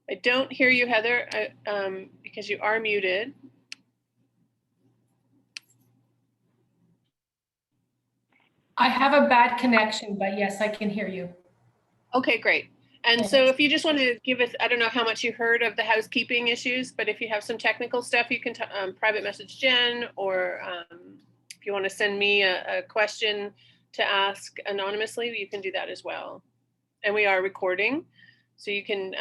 I don't hear you, Heather, because you are muted. I have a bad connection, but yes, I can hear you. Okay, great. And so if you just want to give us, I don't know how much you heard of the housekeeping issues, but if you have some technical stuff, you can private message Jen, or if you want to send me a question to ask anonymously, you can do that as well. And we are recording, so you can,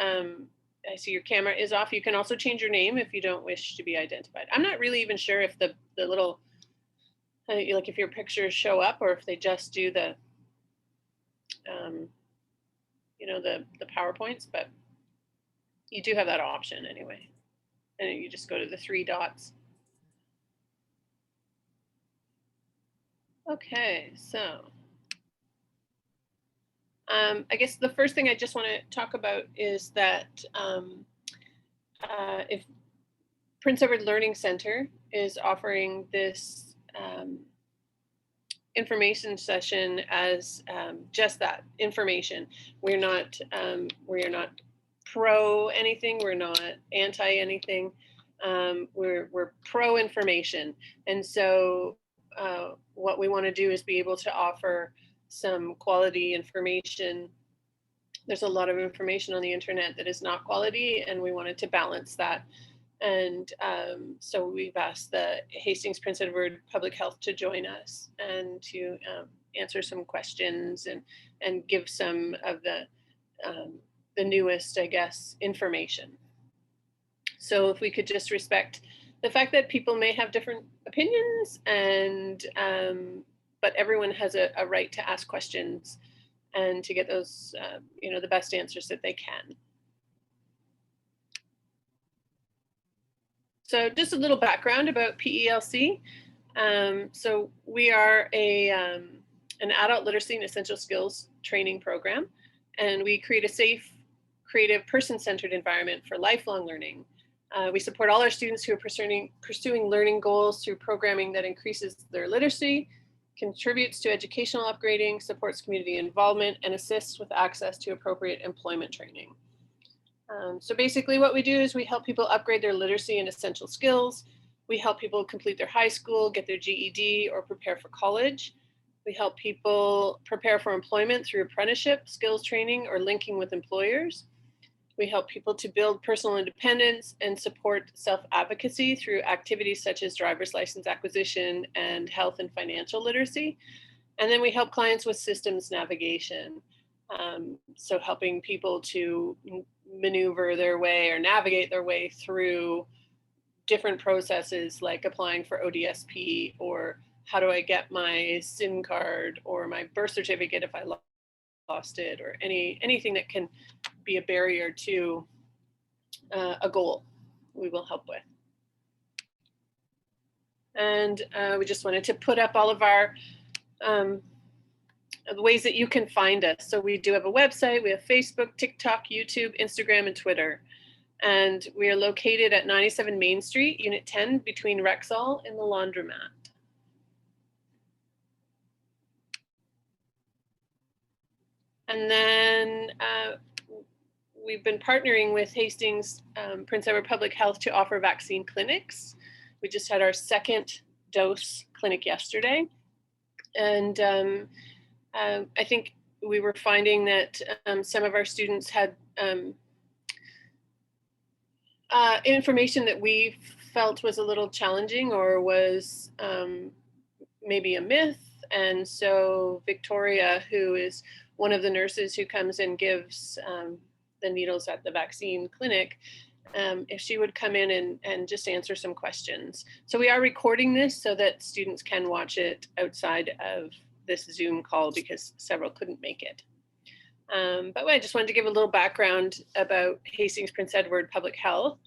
I see your camera is off. You can also change your name if you don't wish to be identified. I'm not really even sure if the little, like if your pictures show up or if they just do the, you know, the PowerPoints, but you do have that option anyway. And you just go to the 3 dots. Okay, so I guess the first thing I just want to talk about is that if Prince Edward Learning Center is offering this information session as just that, information. We are not pro anything. We're not anti anything. We're pro information. And so what we want to do is be able to offer some quality information. There's a lot of information on the internet that is not quality, and we wanted to balance that. And so we've asked the Hastings Prince Edward Public Health to join us and to answer some questions and give some of the newest, I guess, information. So if we could just respect the fact that people may have different opinions, and but everyone has a right to ask questions and to get those, you know, the best answers that they can. So just a little background about PELC. So we are an adult literacy and essential skills training program, and we create a safe, creative, person-centered environment for lifelong learning. We support all our students who are pursuing learning goals through programming that increases their literacy, contributes to educational upgrading, supports community involvement, and assists with access to appropriate employment training. So basically what we do is we help people upgrade their literacy and essential skills. We help people complete their high school, get their GED, or prepare for college. We help people prepare for employment through apprenticeship, skills training, or linking with employers. We help people to build personal independence and support self-advocacy through activities such as driver's license acquisition and health and financial literacy. And then we help clients with systems navigation. So helping people to maneuver their way or navigate their way through different processes, like applying for ODSP, or how do I get my SIM card or my birth certificate if I lost it, or anything that can be a barrier to a goal, we will help with. And we just wanted to put up all of our the ways that you can find us. So we do have a website, we have Facebook, TikTok, YouTube, Instagram, and Twitter. And we are located at 97 Main Street, Unit 10, between Rexall and the Laundromat. And then we've been partnering with Hastings Prince Edward Public Health to offer vaccine clinics. We just had our second dose clinic yesterday. And I think we were finding that some of our students had information that we felt was a little challenging or was maybe a myth. And so Victoria, who is one of the nurses who comes and gives the needles at the vaccine clinic, if she would come in and just answer some questions. So we are recording this so that students can watch it outside of this Zoom call because several couldn't make it. But I just wanted to give a little background about Hastings Prince Edward Public Health.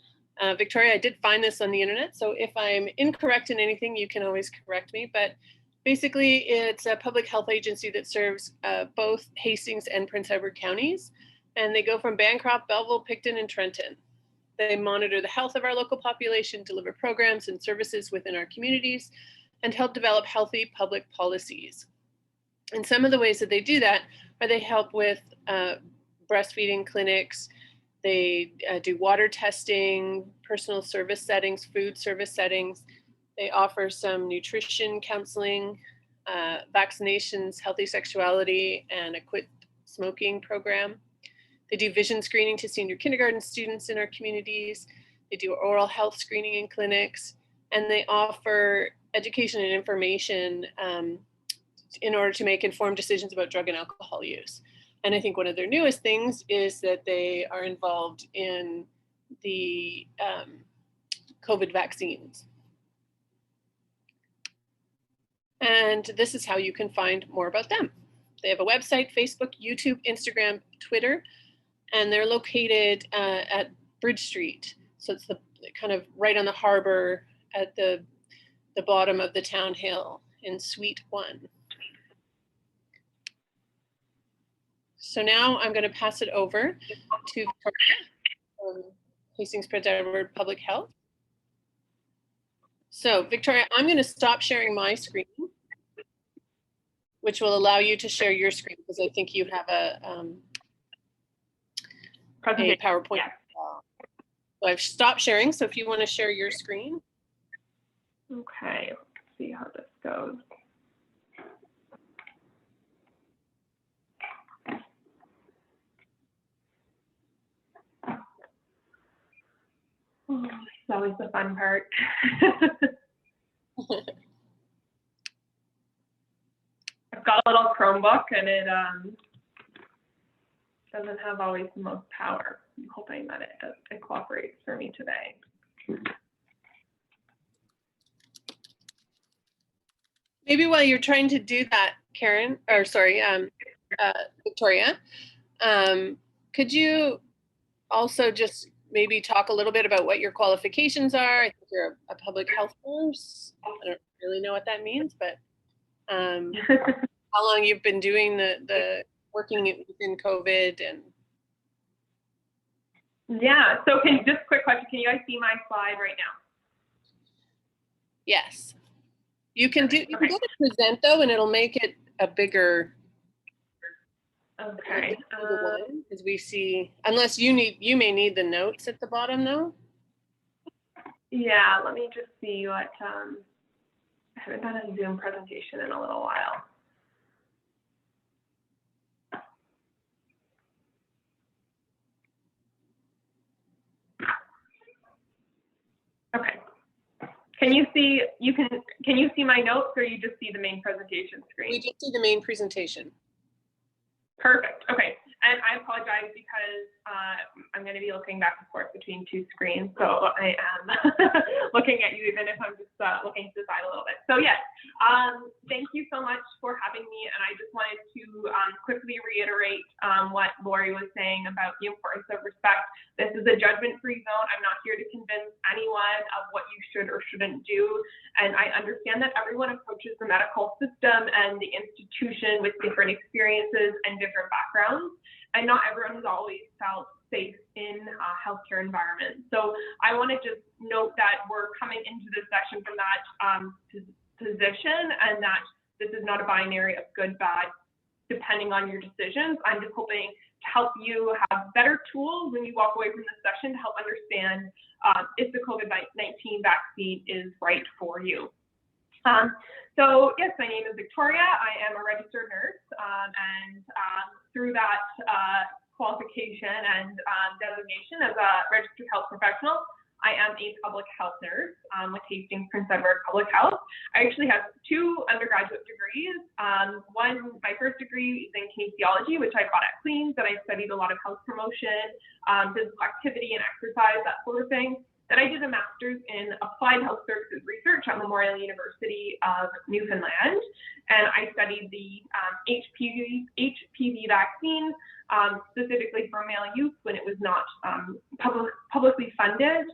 Victoria, I did find this on the internet, so if I'm incorrect in anything, you can always correct me. But basically, it's a public health agency that serves both Hastings and Prince Edward counties, and they go from Bancroft, Belleville, Picton, and Trenton. They monitor the health of our local population, deliver programs and services within our communities, and help develop healthy public policies. And some of the ways that they do that are they help with breastfeeding clinics. They do water testing, personal service settings, food service settings. They offer some nutrition counseling, vaccinations, healthy sexuality, and a quit smoking program. They do vision screening to senior kindergarten students in our communities. They do oral health screening in clinics, and they offer education and information in order to make informed decisions about drug and alcohol use. And I think one of their newest things is that they are involved in the COVID vaccines. And this is how you can find more about them. They have a website, Facebook, YouTube, Instagram, Twitter, and they're located at Bridge Street. So it's the kind of right on the harbor at the bottom of the town hill in Suite 1. So now I'm going to pass it over to Victoria from Hastings Prince Edward Public Health. So Victoria, I'm going to stop sharing my screen, which will allow you to share your screen because I think you have a PowerPoint. Yeah. So I've stopped sharing. So if you want to share your screen. Okay, let's see how this goes. Oh, it's always the fun part. I've got a little Chromebook and it doesn't have always the most power. I'm hoping that it cooperates for me today. Maybe while you're trying to do that, Karen, or sorry, Victoria, could you also just maybe talk a little bit about what your qualifications are? I think you're a public health nurse. I don't really know what that means, but how long you've been doing the working within COVID and. Yeah, so just a quick question, can you guys see my slide right now? Yes. You can go to present though, and it'll make it a bigger. Okay. Because we see, unless you may need the notes at the bottom though. Yeah, let me just see what, I haven't done a Zoom presentation in a little while. Okay. Can you see my notes or you just see the main presentation screen? We just see the main presentation. Perfect. Okay. And I apologize because I'm going to be looking back and forth between two screens. So I am looking at you even if I'm just looking to the side a little bit. So yes, thank you so much for having me. And I just wanted to quickly reiterate what Lori was saying about the importance of respect. This is a judgment-free zone. I'm not here to convince anyone of what you should or shouldn't do. And I understand that everyone approaches the medical system and the institution with different experiences and different backgrounds. And not everyone has always felt safe in healthcare environments. So I want to just note that we're coming into this session from that position and that this is not a binary of good, bad, depending on your decisions. I'm just hoping to help you have better tools when you walk away from this session to help understand if the COVID-19 vaccine is right for you. So yes, my name is Victoria. I am a registered nurse, and through that qualification and designation as a registered health professional, I am a public health nurse with Hastings Prince Edward Public Health. I actually have two undergraduate degrees. My first degree is in kinesiology, which I got at Queen's, and I studied a lot of health promotion, physical activity and exercise, that sort of thing. Then I did a master's in applied health services research at Memorial University of Newfoundland, and I studied the HPV vaccine, specifically for male use when it was not publicly funded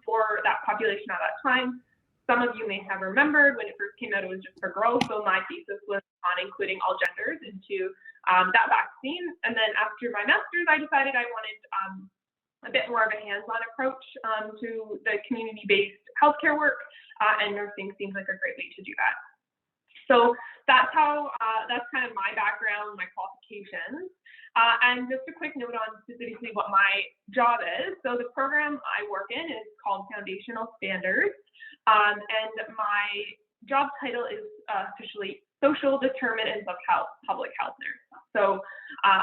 for that population at that time. Some of you may have remembered when it first came out, it was just for girls, so my thesis was on including all genders into that vaccine. And then after my master's, I decided I wanted a bit more of a hands-on approach to the community-based healthcare work, and nursing seems like a great way to do that. So that's kind of my background, my qualifications. And just a quick note on specifically what my job is. So the program I work in is called Foundational Standards. And my job title is officially Social Determinants of Health, Public Health Nurse. So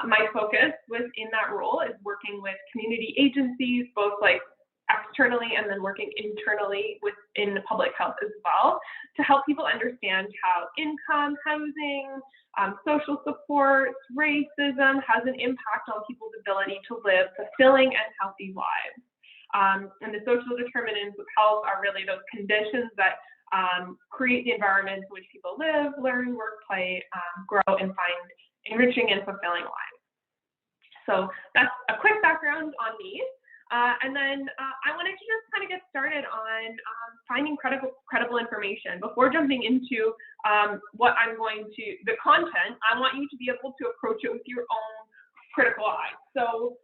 my focus within that role is working with community agencies, both like externally and then working internally within public health as well, to help people understand how income, housing, social support, racism has an impact on people's ability to live fulfilling and healthy lives. And the social determinants of health are really those conditions that create the environment in which people live, learn, work, play, grow, and find enriching and fulfilling lives. So that's a quick background on me. And then I wanted to just kind of get started on finding credible information. Before jumping into the content, I want you to be able to approach it with your own critical eye. So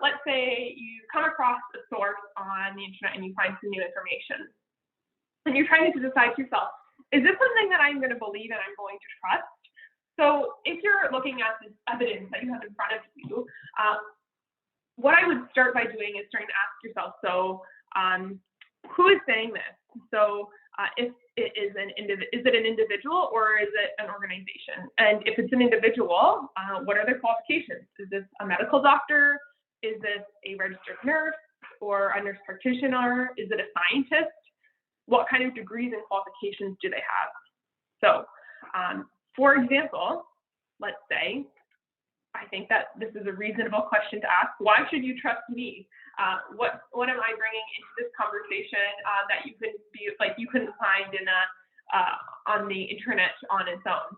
let's say you come across a source on the internet and you find some new information. And you're trying to decide to yourself, is this something that I'm going to believe and I'm going to trust? So if you're looking at this evidence that you have in front of you, what I would start by doing is starting to ask yourself, so who is saying this? So if it is an individual or is it an organization? And if it's an individual, what are their qualifications? Is this a medical doctor? Is this a registered nurse or a nurse practitioner? Is it a scientist? What kind of degrees and qualifications do they have? So for example, let's say, I think that this is a reasonable question to ask. Why should you trust me? What am I bringing into this conversation that you couldn't find on the internet on its own?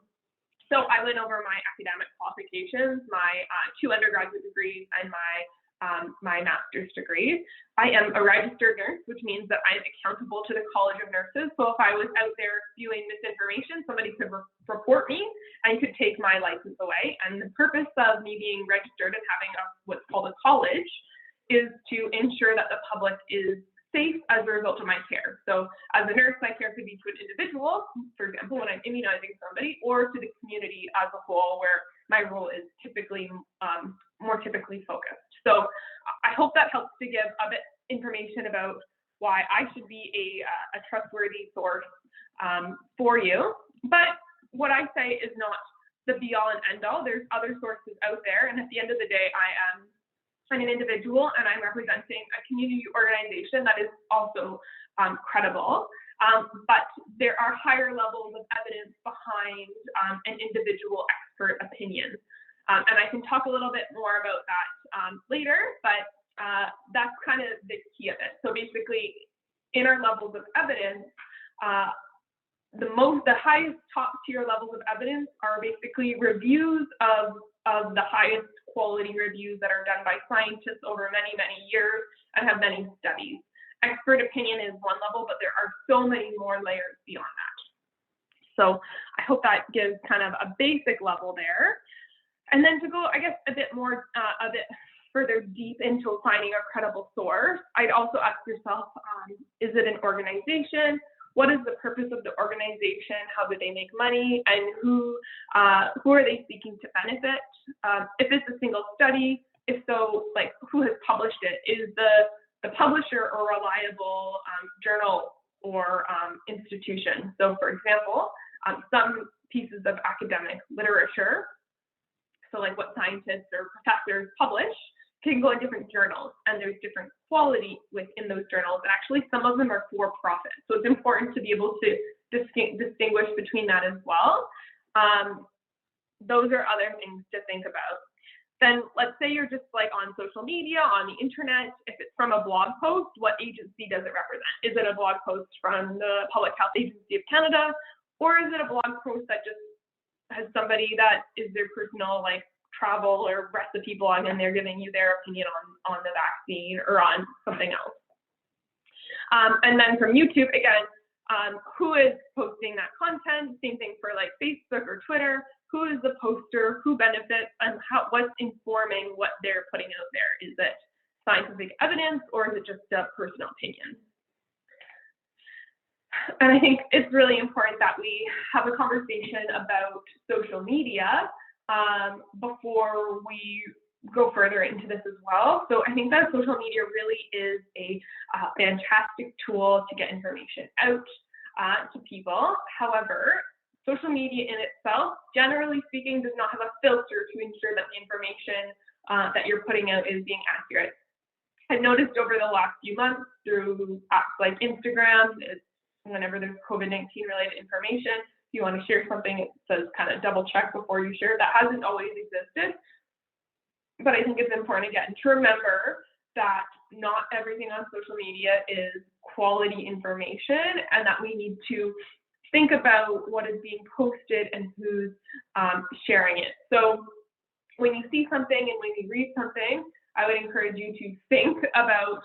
So I went over my academic qualifications, my 2 undergraduate degrees, and my master's degree. I am a registered nurse, which means that I am accountable to the College of Nurses. So if I was out there spewing misinformation, somebody could report me and could take my license away. And the purpose of me being registered and having what's called a college is to ensure that the public is safe as a result of my care. So as a nurse, my care could be to an individual, for example, when I'm immunizing somebody, or to the community as a whole, where my role is more typically focused. So I hope that helps to give a bit information about why I should be a trustworthy source for you. But what I say is not the be all and end all. There's other sources out there. And at the end of the day, I'm an individual and I'm representing a community organization that is also credible. But there are higher levels of evidence behind an individual expert opinion. And I can talk a little bit more about that later, but that's kind of the key of it. So basically, in our levels of evidence, the highest top tier levels of evidence are basically reviews of the highest quality reviews that are done by scientists over many, many years and have many studies. Expert opinion is one level, but there are so many more layers beyond that. So I hope that gives kind of a basic level there. And then to go, I guess, a bit further deep into finding a credible source, I'd also ask yourself, is it an organization? What is the purpose of the organization? How do they make money? And who are they seeking to benefit? If it's a single study, if so, like who has published it? Is the publisher a reliable journal or institution? So for example, some pieces of academic literature, so like what scientists or professors publish, can go in different journals, and there's different quality within those journals. And actually, some of them are for profit. So it's important to be able to distinguish between that as well. Those are other things to think about. Then let's say you're just like on social media, on the internet. If it's from a blog post, what agency does it represent? Is it a blog post from the Public Health Agency of Canada, or is it a blog post that just has somebody that is their personal like travel or recipe blog, and they're giving you their opinion on the vaccine or on something else? And then from YouTube, again, who is posting that content? Same thing for like Facebook or Twitter. Who is the poster? Who benefits? And what's informing what they're putting out there? Is it scientific evidence or is it just a personal opinion? And I think it's really important that we have a conversation about social media before we go further into this as well. So I think that social media really is a fantastic tool to get information out to people. However, social media in itself, generally speaking, does not have a filter to ensure that the information that you're putting out is being accurate. I've noticed over the last few months through apps like Instagram, whenever there's COVID-19 related information, if you want to share something, it says kind of double check before you share. That hasn't always existed. But I think it's important, again, to remember that not everything on social media is quality information, and that we need to think about what is being posted and who's sharing it. So when you see something and when you read something, I would encourage you to think about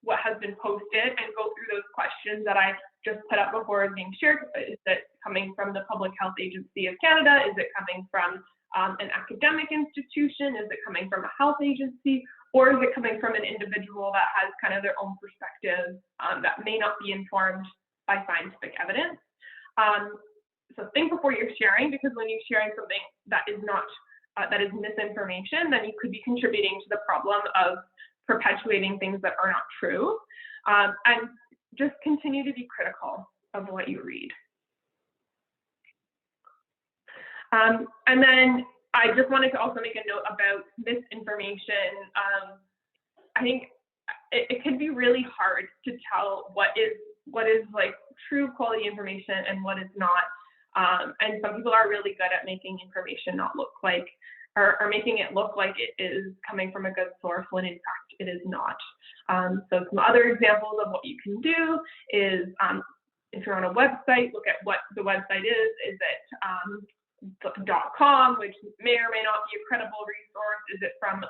what has been posted and go through those questions that I just put up before being shared. Is it coming from the Public Health Agency of Canada? Is it coming from an academic institution? Is it coming from a health agency? Or is it coming from an individual that has kind of their own perspective that may not be informed by scientific evidence? So think before you're sharing, because when you're sharing something that is not that is misinformation, then you could be contributing to the problem of perpetuating things that are not true. And just continue to be critical of what you read. And then I just wanted to also make a note about misinformation. I think it can be really hard to tell what is like true quality information and what is not. And some people are really good at making information not look like, or making it look like it is coming from a good source when in fact it is not. So some other examples of what you can do is, if you're on a website, look at what the website is. Is it .com, which may or may not be a credible resource? Is it from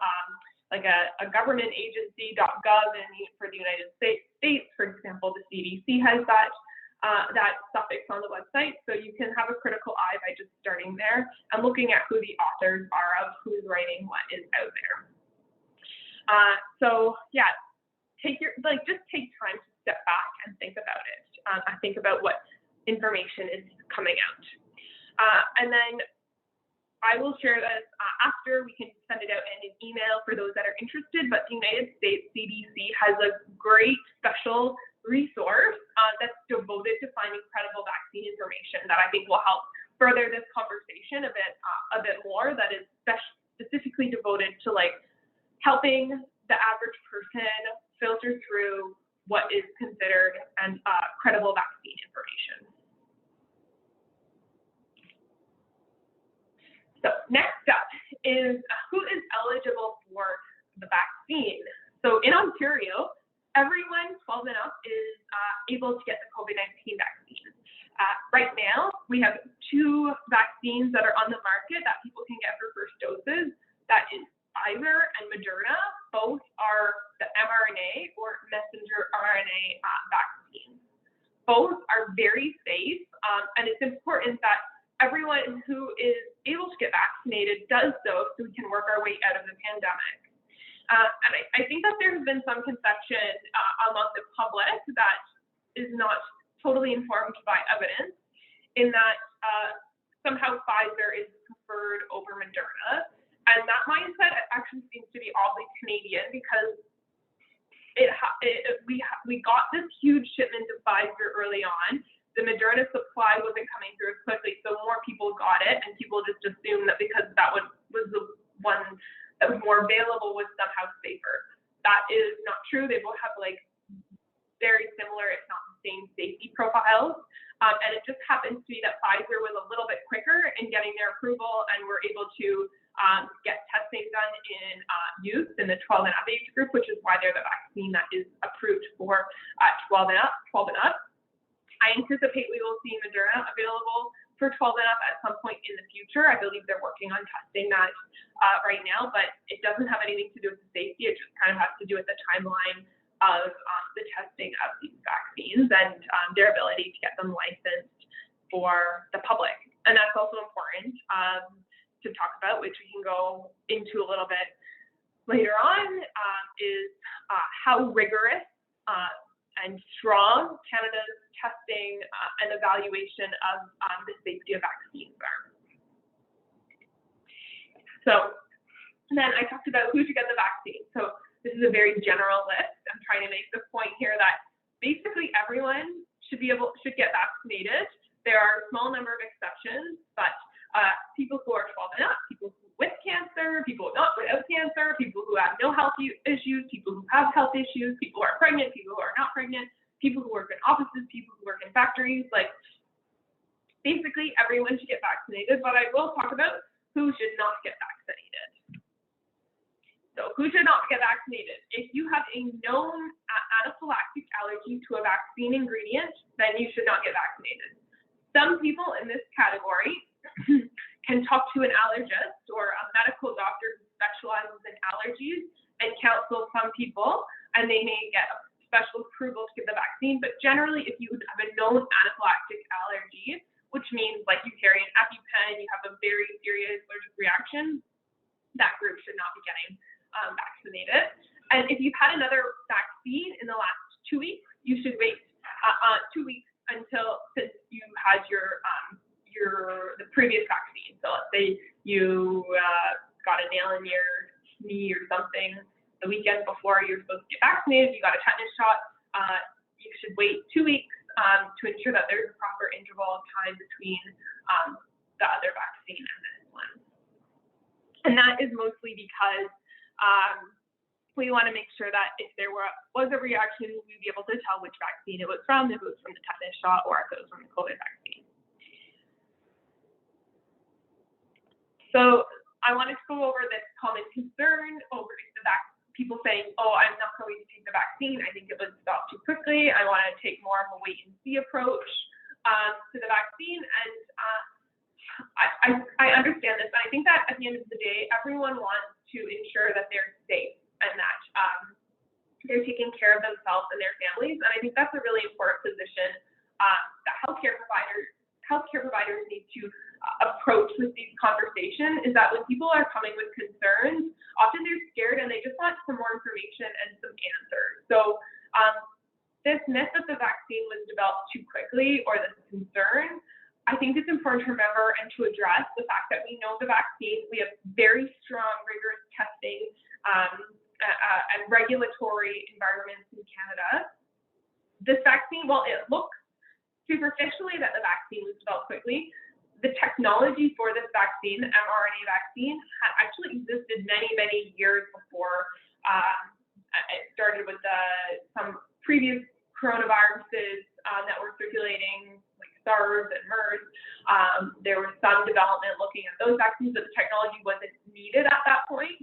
like a government agency, .gov, for the United States, for example, the CDC has that suffix on the website. So you can have a critical eye by just starting there and looking at who the authors are of who's writing what is out there. So yeah, just take time to step back and think about it. I think about what information is coming out. And then I will share this after. We can send it out in an email for those that are interested, but the United States CDC has a great special resource that's devoted to finding credible vaccine information that I think will help further this conversation a bit more, that is specifically devoted to like helping the average person filter through what is considered credible vaccine information. So next up is who is eligible for the vaccine. So in Ontario, everyone 12 and up is able to get the COVID-19 vaccine. Right now, we have 2 vaccines that are on the market that people can get for first doses. That is Pfizer and Moderna. Both are the mRNA or messenger RNA vaccines. Both are very safe, and it's important that everyone who is able to get vaccinated does so we can work our way out of the pandemic. And I think that there has been some conception among the public that is not totally informed by evidence, in that somehow Pfizer is preferred over Moderna. And that mindset actually seems to be oddly Canadian, because we got this huge shipment of Pfizer early on. The Moderna supply wasn't coming through as quickly, so more people got it, and people just assumed that because that was the one that was more available was somehow safer. That is not true. They both have like very similar, if not the same, safety profiles. And it just happens to be that Pfizer was a little bit quicker in getting their approval, and were able to get testing done in youth in the 12 and up age group, which is why they're the vaccine that is approved for 12 and up. I anticipate we will see Moderna available for 12 and up at some point in the future. I believe they're working on testing that right now, but it doesn't have anything to do with the safety. It just kind of has to do with the timeline of the testing of these vaccines and their ability to get them licensed for the public. And that's also important to talk about, which we can go into a little bit later on, is how rigorous and strong Canada's testing and evaluation of the safety of vaccines are. So then I talked about who should get the vaccine. So this is a very general list. I'm trying to make the point here that basically everyone should get vaccinated. There are a small number of exceptions, but people who are 12 and up, people with cancer, people not without cancer, people who have no health issues, people who have health issues, people who are pregnant, people who are not pregnant, people who work in offices, people who work in factories, like basically everyone should get vaccinated, but I will talk about who should not get vaccinated. So who should not get vaccinated? If you have a known anaphylactic allergy to a vaccine ingredient, then you should not get vaccinated. Some people in this category can talk to an allergist or a medical doctor who specializes in allergies and counsel some people, and they may get a special approval to give the vaccine. But generally, if you have a known anaphylactic allergy, which means like you carry an EpiPen, you have a very serious allergic reaction, that group should not be getting vaccinated. And if you've had another vaccine in the last 2 weeks, you should wait 2 weeks since you had the previous vaccine. So let's say you got a nail in your knee or something the weekend before you're supposed to get vaccinated, you got a tetanus shot, you should wait 2 weeks to ensure that there's a proper interval of time between the other vaccine and this one. And that is mostly because we want to make sure that if there was a reaction, we'd be able to tell which vaccine it was from, if it was from the tetanus shot or if it was from the COVID vaccine. So I wanted to go over this common concern over people saying, oh, I'm not going to take the vaccine. I think it was stopped too quickly. I want to take more of a wait and see approach to the vaccine. And I understand this. I think that at the end of the day, everyone wants to ensure that they're safe and that they're taking care of themselves and their families. And I think that's a really important position that healthcare providers need to approach with these conversations, is that when people are coming with concerns, often they're scared and they just want some more information and some answers. So this myth that the vaccine was developed too quickly, or this concern, I think it's important to remember and to address the fact that we know the vaccine, we have very strong, rigorous testing and regulatory environments in Canada. This vaccine, while it looks superficially that the vaccine was developed quickly, the technology for this vaccine, the mRNA vaccine, had actually existed many, many years before it started with some previous coronaviruses that were circulating, like SARS and MERS. There was some development looking at those vaccines, but the technology wasn't needed at that point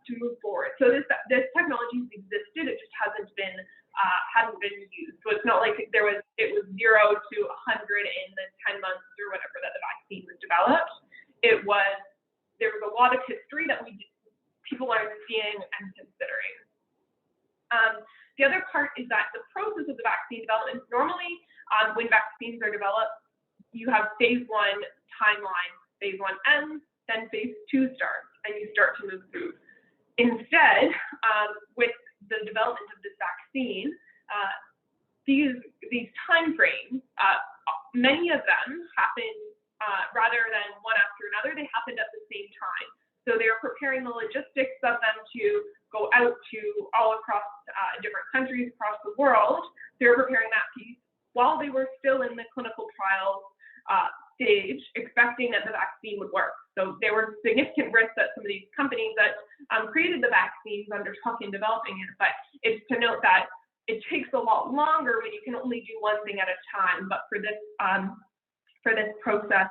to move forward. So this technology has existed, it just hasn't been used. So it's not like it was 0 to 100 in the 10 months or whatever that the vaccine was developed. There was a lot of history that people aren't seeing and considering. The other part is that the process of the vaccine development, normally when vaccines are developed, you have phase 1 timeline. Phase 1 ends, then phase 2 starts, and you start to move through. Instead, with the development of this vaccine, these time frames, many of them happen rather than one after another, they happened at the same time. So they were preparing the logistics of them to go out to all across different countries across the world. They were preparing that piece while they were still in the clinical trials stage, expecting that the vaccine would work. So there were significant risks that some of these companies that created the vaccines undertook in developing it. But it's to note that it takes a lot longer when you can only do one thing at a time. But for this process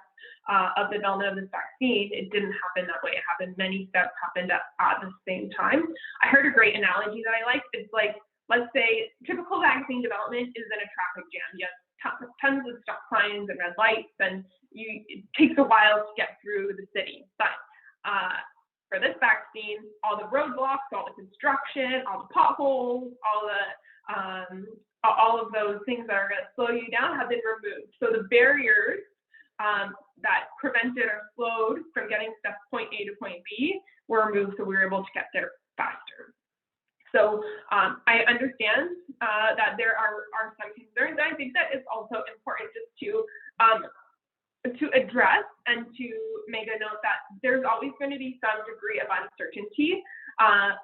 of the development of this vaccine, it didn't happen that way. It happened, many steps happened at the same time. I heard a great analogy that I like. It's like, let's say typical vaccine development is in a traffic jam. You have tons of stop signs and red lights, and it takes a while to get through the city. But for this vaccine, all the roadblocks, all the construction, all the potholes, all of those things that are going to slow you down have been removed. So the barriers that prevented or slowed from getting stuff point A to point B were removed, so we were able to get there faster. So I understand that there are some concerns. I think that it's also important just to address and to make a note that there's always going to be some degree of uncertainty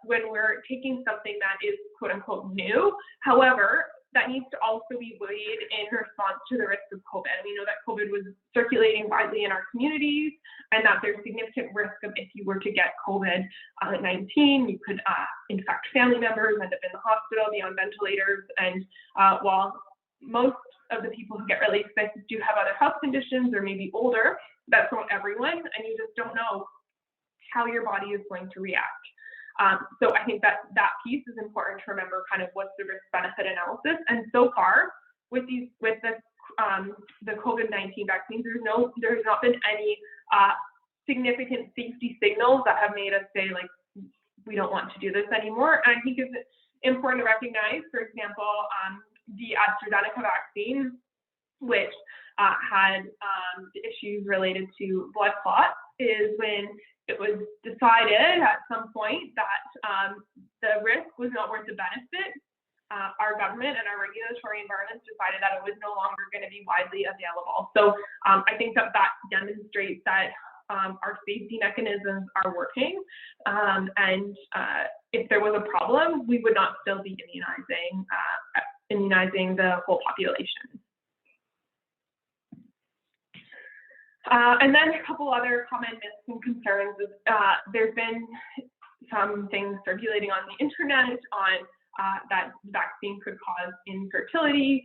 when we're taking something that is quote unquote new. However, that needs to also be weighed in response to the risk of COVID. We know that COVID was circulating widely in our communities and that there's significant risk of if you were to get COVID-19, you could infect family members, end up in the hospital, be on ventilators. And while most of the people who get really sick do have other health conditions or maybe older, that's not everyone, and you just don't know how your body is going to react. So I think that piece is important to remember, kind of what's the risk-benefit analysis. And so far, with the COVID-19 vaccines, there's not been any significant safety signals that have made us say, like, we don't want to do this anymore. And I think it's important to recognize, for example, the AstraZeneca vaccine, which had issues related to blood clots, is when it was decided at some point that the risk was not worth the benefit. Our government and our regulatory environments decided that it was no longer going to be widely available. So I think that demonstrates that our safety mechanisms are working, and if there was a problem, we would not still be immunizing the whole population. And then a couple other common myths and concerns. There's been some things circulating on the internet on that the vaccine could cause infertility.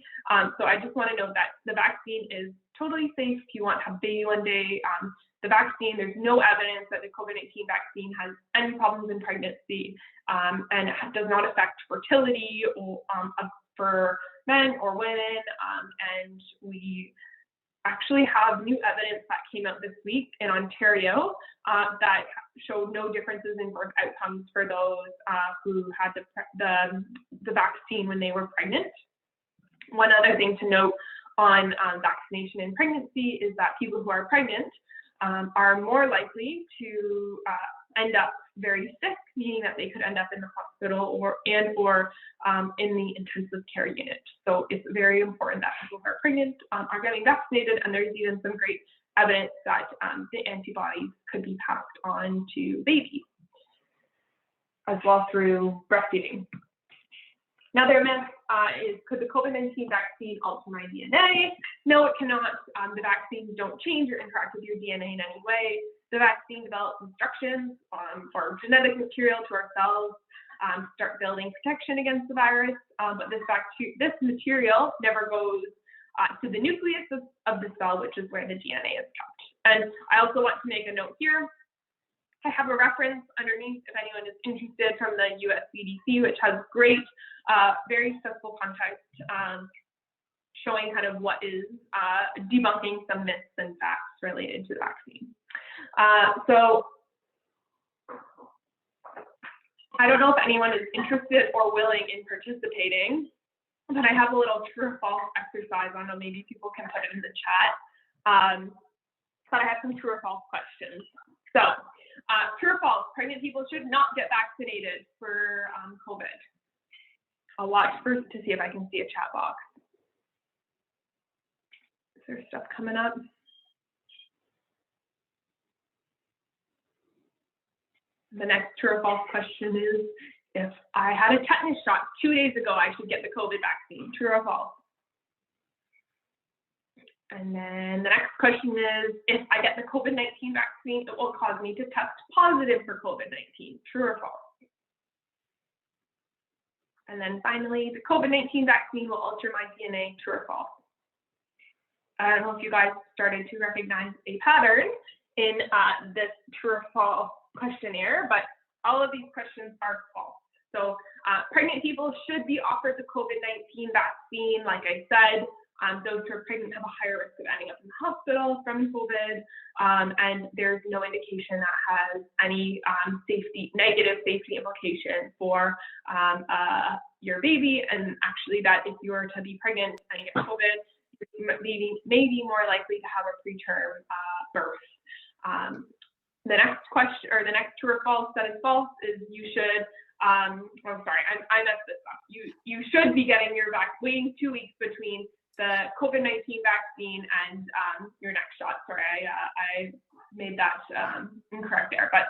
So I just want to note that the vaccine is totally safe if you want to have a baby one day. The vaccine, there's no evidence that the COVID-19 vaccine has any problems in pregnancy, and it does not affect fertility or, for men or women. And we actually have new evidence that came out this week in Ontario that showed no differences in birth outcomes for those who had the vaccine when they were pregnant. One other thing to note on vaccination in pregnancy is that people who are pregnant are more likely to end up very sick, meaning that they could end up in the hospital or in the intensive care unit. So it's very important that people who are pregnant are getting vaccinated, and there's even some great evidence that the antibodies could be passed on to babies as well through breastfeeding. Another myth is, could the COVID-19 vaccine alter my DNA? No, it cannot. The vaccines don't change or interact with your DNA in any way. The vaccine develops instructions for genetic material to our cells, start building protection against the virus, but this material never goes to the nucleus of the cell, which is where the DNA is kept. And I also want to make a note here. I have a reference underneath if anyone is interested from the US CDC, which has great, very accessible context showing kind of what is debunking some myths and facts related to the vaccine. So I don't know if anyone is interested or willing in participating, but I have a little true or false exercise. I don't know, maybe people can put it in the chat. But I have some true or false questions. So true or false, pregnant people should not get vaccinated for COVID. I'll watch first to see if I can see a chat box. Is there stuff coming up? The next true or false question is, if I had a tetanus shot 2 days ago, I should get the COVID vaccine. True or false? And then the next question is, if I get the COVID-19 vaccine, it will cause me to test positive for COVID-19. True or false? And then finally, the COVID-19 vaccine will alter my DNA. True or false? I don't know if you guys started to recognize a pattern in this true or false questionnaire, but all of these questions are false. So pregnant people should be offered the COVID-19 vaccine. Like I said, those who are pregnant have a higher risk of ending up in the hospital from COVID, and there's no indication that has any negative safety implication for your baby. And actually, that if you were to be pregnant and get COVID, you may be more likely to have a preterm birth. The next question, or the next true or false that is false, is you should, I messed this up. You should be getting your waiting 2 weeks between the COVID-19 vaccine and your next shot. Sorry, I made that incorrect there, but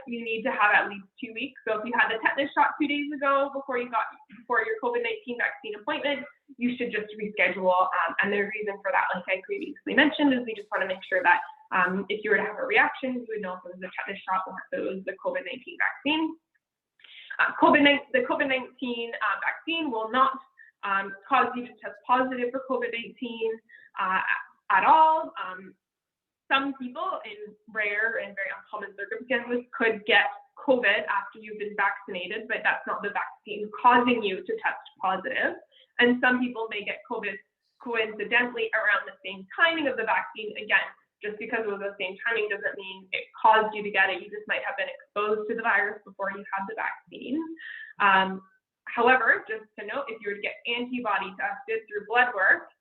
you need to have at least 2 weeks. So if you had the tetanus shot 2 days ago before your COVID-19 vaccine appointment, you should just reschedule. And the reason for that, like I previously mentioned, is we just want to make sure that if you were to have a reaction, you would know if it was a tetanus shot or if it was the COVID-19 vaccine. The COVID-19 vaccine will not cause you to test positive for COVID-19 at all. Some people in rare and very uncommon circumstances could get COVID after you've been vaccinated, but that's not the vaccine causing you to test positive. And some people may get COVID coincidentally around the same timing of the vaccine. Again, just because it was the same timing doesn't mean it caused you to get it. You just might have been exposed to the virus before you had the vaccine. However, just to note, if you were to get antibody tested through blood work,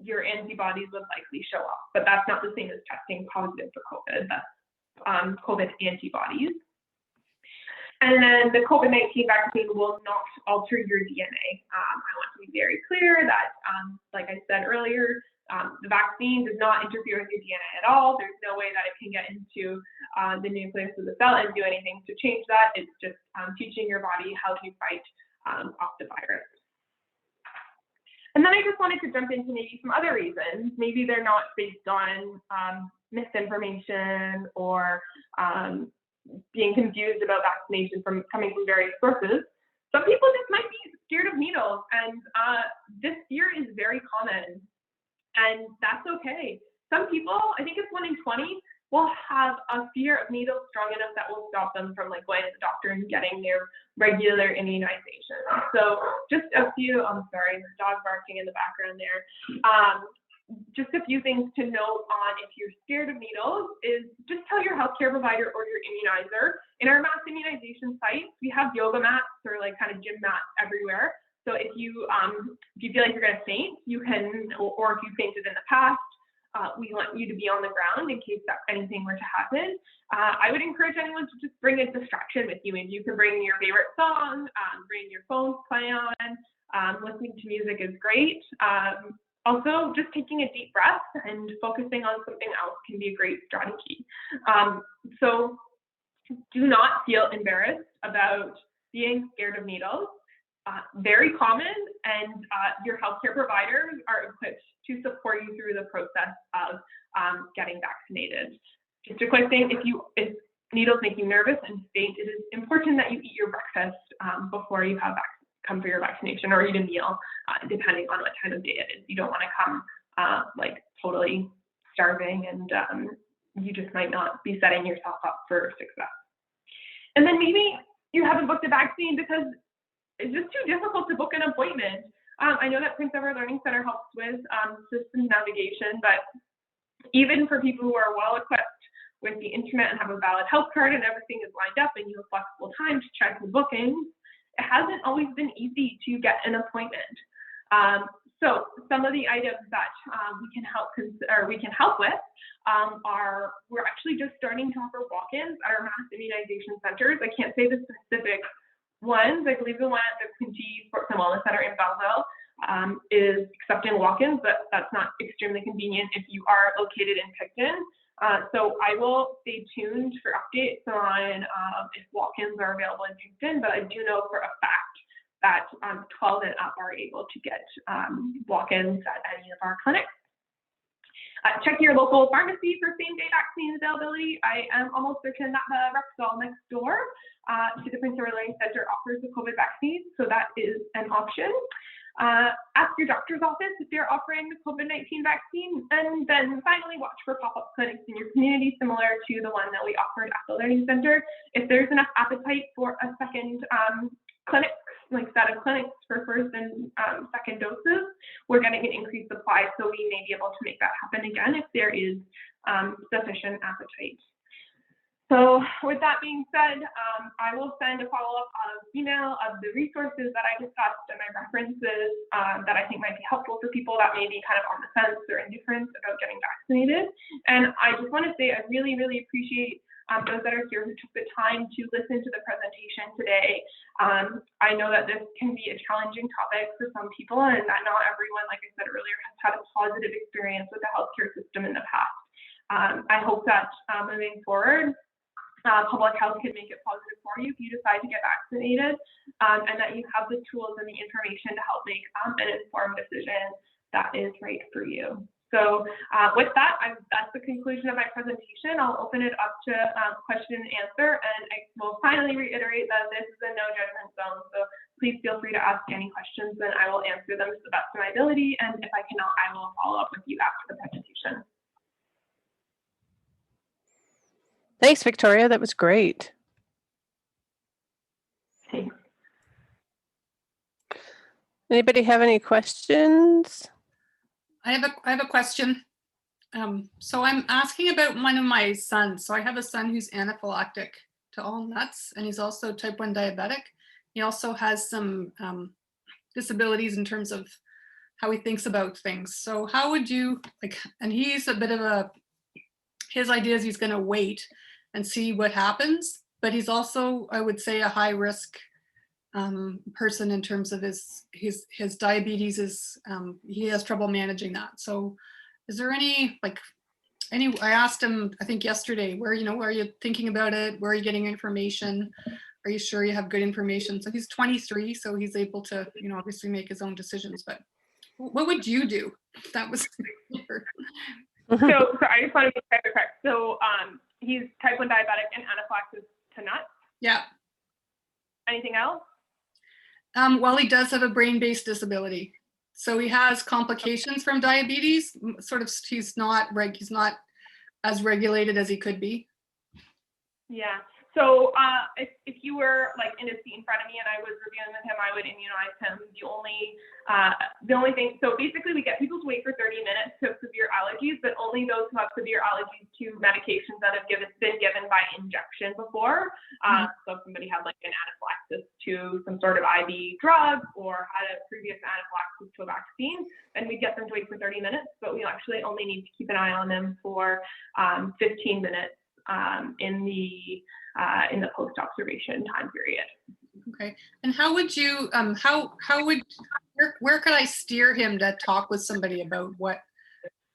your antibodies would likely show up, but that's not the same as testing positive for COVID. That's COVID antibodies. And then the COVID-19 vaccine will not alter your DNA. I want to be very clear that, like I said earlier, the vaccine does not interfere with your DNA at all. There's no way that it can get into the nucleus of the cell and do anything to change that. It's just teaching your body how to fight off the virus. And then I just wanted to jump into maybe some other reasons. Maybe they're not based on misinformation or being confused about vaccination coming from various sources. Some people just might be scared of needles, and this fear is very common, and that's okay. Some people, I think it's 1 in 20, will have a fear of needles strong enough that will stop them from like going to the doctor and getting their regular immunization. So just a few, I'm sorry, the dog barking in the background there. Just a few things to note on if you're scared of needles is just tell your healthcare provider or your immunizer. In our mass immunization sites, we have yoga mats or like kind of gym mats everywhere. So if you feel like you're going to faint, you can, or if you fainted in the past, we want you to be on the ground in case that anything were to happen. I would encourage anyone to just bring a distraction with you, and you can bring your favorite song, bring your phone to play on. Listening to music is great. Also, just taking a deep breath and focusing on something else can be a great strategy. So do not feel embarrassed about being scared of needles. Very common, and your healthcare providers are equipped to support you through the process of getting vaccinated. Just a quick thing, if needles make you nervous and faint, it is important that you eat your breakfast before you come for your vaccination, or eat a meal, depending on what time of day it is. You don't want to come like totally starving, and you just might not be setting yourself up for success. And then maybe you haven't booked a vaccine because it's just too difficult to book an appointment. I know that Prince Edward Learning Center helps with systems navigation, but even for people who are well equipped with the internet and have a valid health card and everything is lined up and you have flexible time to check the bookings, it hasn't always been easy to get an appointment. So some of the items that we can help with are, we're actually just starting to offer walk-ins at our mass immunization centers. I can't say the specific ones. I believe the one at the Quincy Sports and Wellness Center in Belleville is accepting walk-ins, but that's not extremely convenient if you are located in Picton. So I will stay tuned for updates on if walk-ins are available in Picton, but I do know for a fact that 12 and up are able to get walk-ins at any of our clinics. Check your local pharmacy for same-day vaccine availability. I am almost certain that the Rexall next door to the Prince Edward Learning Center offers the COVID vaccine, so that is an option. Ask your doctor's office if they're offering the COVID-19 vaccine, and then finally watch for pop-up clinics in your community similar to the one that we offered at the Learning Center. If there's enough appetite for a second clinic, like set of clinics for first and second doses, we're getting an increased supply, so we may be able to make that happen again if there is sufficient appetite. So with that being said, I will send a follow-up email of the resources that I discussed and my references that I think might be helpful for people that may be kind of on the fence or indifferent about getting vaccinated. And I just want to say I really, really appreciate those that are here who took the time to listen to the presentation today. I know that this can be a challenging topic for some people, and that not everyone, like I said earlier, has had a positive experience with the healthcare system in the past. I hope that moving forward, public health can make it positive for you if you decide to get vaccinated, and that you have the tools and the information to help make an informed decision that is right for you. So with that, that's the conclusion of my presentation. I'll open it up to question and answer, and I will finally reiterate that this is a no judgment zone. So please feel free to ask any questions, and I will answer them to the best of my ability. And if I cannot, I will follow up with you after the presentation. Thanks, Victoria. That was great. Thanks. Anybody have any questions? I have a question. So I'm asking about one of my sons. So I have a son who's anaphylactic to all nuts, and he's also type 1 diabetic. He also has some disabilities in terms of how he thinks about things. So how would you, like, and he's a bit of his idea is he's going to wait and see what happens, but he's also, I would say, a high risk person in terms of his diabetes is, he has trouble managing that. So is there I asked him, I think yesterday, where are you thinking about it? Where are you getting information? Are you sure you have good information? So he's 23, so he's able to, obviously make his own decisions, but what would you do if that was So I just want to be correct. So he's type 1 diabetic and anaphylaxis to nuts? Yeah. Anything else? Well, he does have a brain-based disability. So he has complications from diabetes. Sort of, he's not as regulated as he could be. Yeah. So if you were like in a seat in front of me and I was reviewing with him, I would immunize him. The only thing, so basically we get people to wait for 30 minutes to have severe allergies, but only those who have severe allergies to medications that have been given by injection before. So if somebody had like an anaphylaxis to some sort of IV drug or had a previous anaphylaxis to a vaccine, then we get them to wait for 30 minutes, but we actually only need to keep an eye on them for 15 minutes in the post-observation time period. Okay, and how would you, where could I steer him to talk with somebody about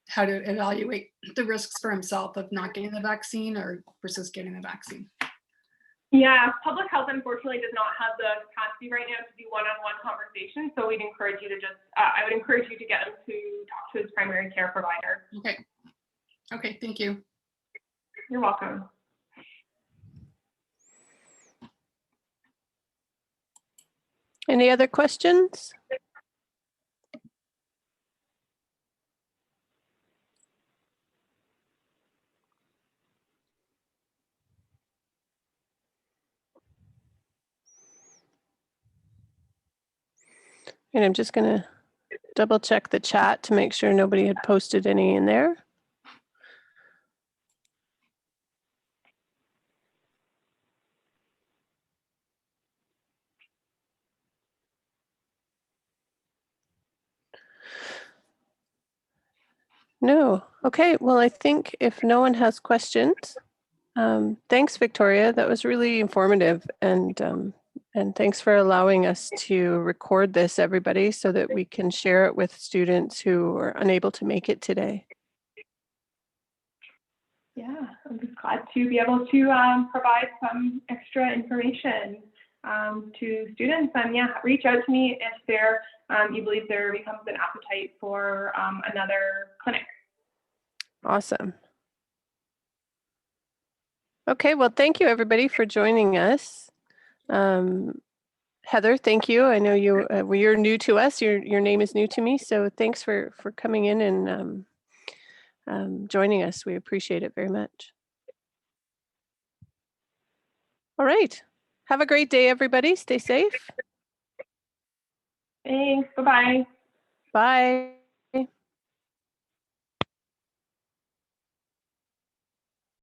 how to evaluate the risks for himself of not getting the vaccine versus getting the vaccine? Yeah, public health unfortunately does not have the capacity right now to do one-on-one conversation. So we'd encourage you to I would encourage you to get him to talk to his primary care provider. Okay. Okay, thank you. You're welcome. Any other questions? And I'm just going to double check the chat to make sure nobody had posted any in there. No. Okay. Well, I think if no one has questions, thanks, Victoria. That was really informative, and thanks for allowing us to record this, everybody, so that we can share it with students who are unable to make it today. Yeah, I'm just glad to be able to provide some extra information to students, and yeah, reach out to me if you believe there becomes an appetite for another clinic. Awesome. Okay, well, thank you everybody for joining us. Heather, thank you. I know you're new to us. Your name is new to me, so thanks for coming in and joining us. We appreciate it very much. All right. Have a great day, everybody. Stay safe. Thanks. Bye-bye. Bye.